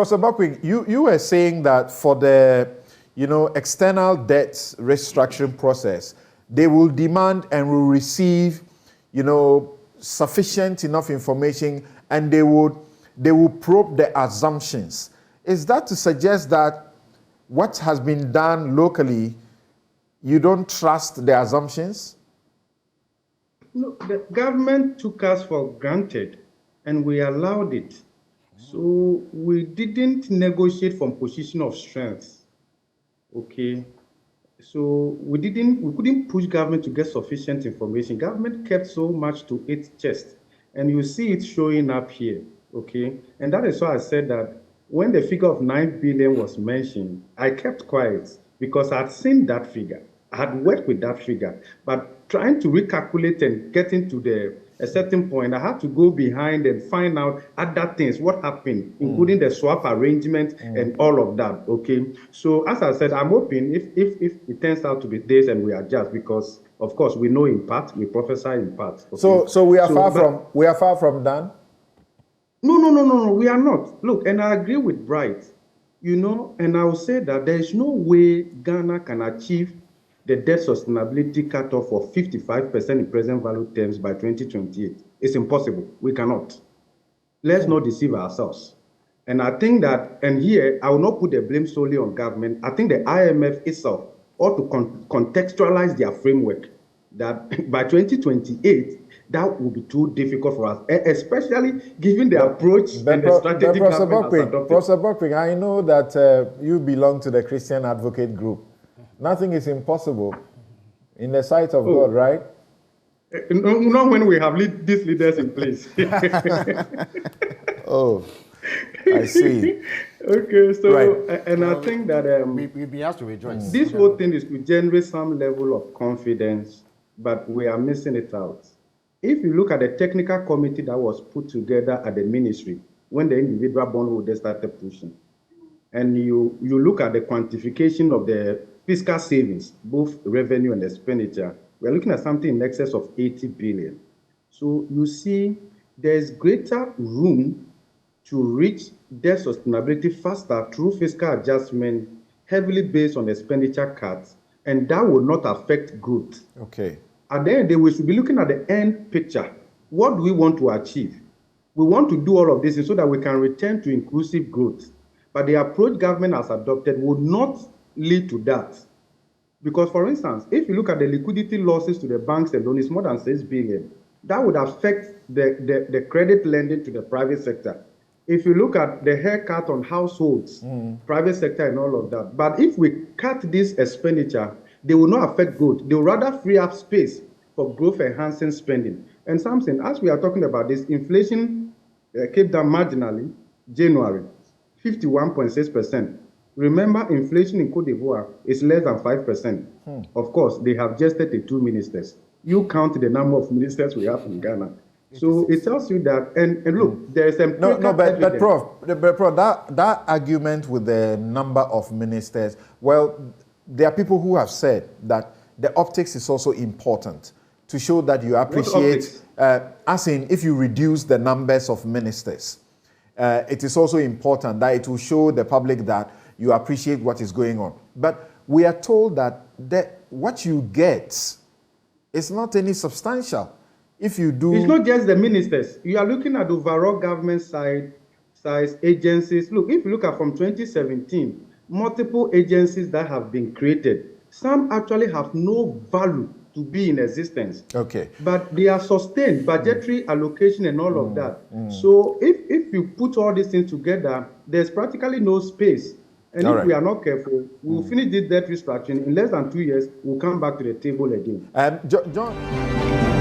Professor Bokpin, you were saying that for the external debt restructuring process, they will demand and will receive sufficient enough information, and they will probe the assumptions. Is that to suggest that what has been done locally, you don't trust the assumptions? No, the government took us for granted and we allowed it. So we didn't negotiate from position of strength. Okay. So we couldn't push government to get sufficient information. Government kept so much to its chest. And you see it showing up here. Okay. And that is why I said that when the figure of 9 billion was mentioned, I kept quiet because I'd seen that figure. I had worked with that figure. But trying to recalculate and getting to a certain point, I had to go behind and find out other things, what happened, including the swap arrangement and all of that. Okay. So as I said, I'm hoping if it turns out to be this and we adjust, because of course we know in part, we prophesy in part. Okay? So we are far from done. No, we are not. Look, and I agree with Bright, and I will say that there is no way Ghana can achieve the debt sustainability cutoff of 55% in present value terms by 2028. It's impossible. We cannot. Let's not deceive ourselves. And I think that, and here, I will not put the blame solely on government. I think the IMF itself ought to contextualize their framework that by 2028, that will be too difficult for us, especially given the approach and the strategy government has adopted. Professor Bokpin, I know that you belong to the Christian Advocate Group. Nothing is impossible in the sight of God, right? Not when we have these leaders in place. Oh, I see. Okay, so, right. And I think that we have to rejoice. This whole thing is to generate some level of confidence, but we are missing it out. If you look at the technical committee that was put together at the ministry when the individual bondholders started pushing, and you look at the quantification of the fiscal savings, both revenue and expenditure, we're looking at something in excess of 80 billion. So you see, there's greater room to reach debt sustainability faster through fiscal adjustment, heavily based on expenditure cuts, and that will not affect growth. Okay. At the end of the day, we should be looking at the end picture. What do we want to achieve? We want to do all of this so that we can return to inclusive growth. But the approach government has adopted would not lead to that. Because, for instance, if you look at the liquidity losses to the banks alone, it's more than 6 billion. That would affect the credit lending to the private sector. If you look at the haircut on households, private sector and all of that. But if we cut this expenditure, they will not affect growth. They will rather free up space for growth-enhancing spending. And something, as we are talking about this, inflation came down marginally, January, 51.6%. Remember, inflation in Cote d'Ivoire is less than 5%. Of course, they have just 32 ministers. You count the number of ministers we have in Ghana. So it tells you that, and look, there is a but Prof, that argument with the number of ministers, well, there are people who have said that the optics is also important to show that you appreciate, as in if you reduce the numbers of ministers, it is also important that it will show the public that you appreciate what is going on. But we are told that what you get is not any substantial. If you do... It's not just the ministers. You are looking at the overall government size agencies. Look, if you look at from 2017, multiple agencies that have been created, some actually have no value to be in existence. Okay. But they are sustained, budgetary allocation and all of that. So if you put all these things together, there's practically no space. And if we are not careful, we'll finish this debt restructuring. In less than 2 years, we'll come back to the table again. John...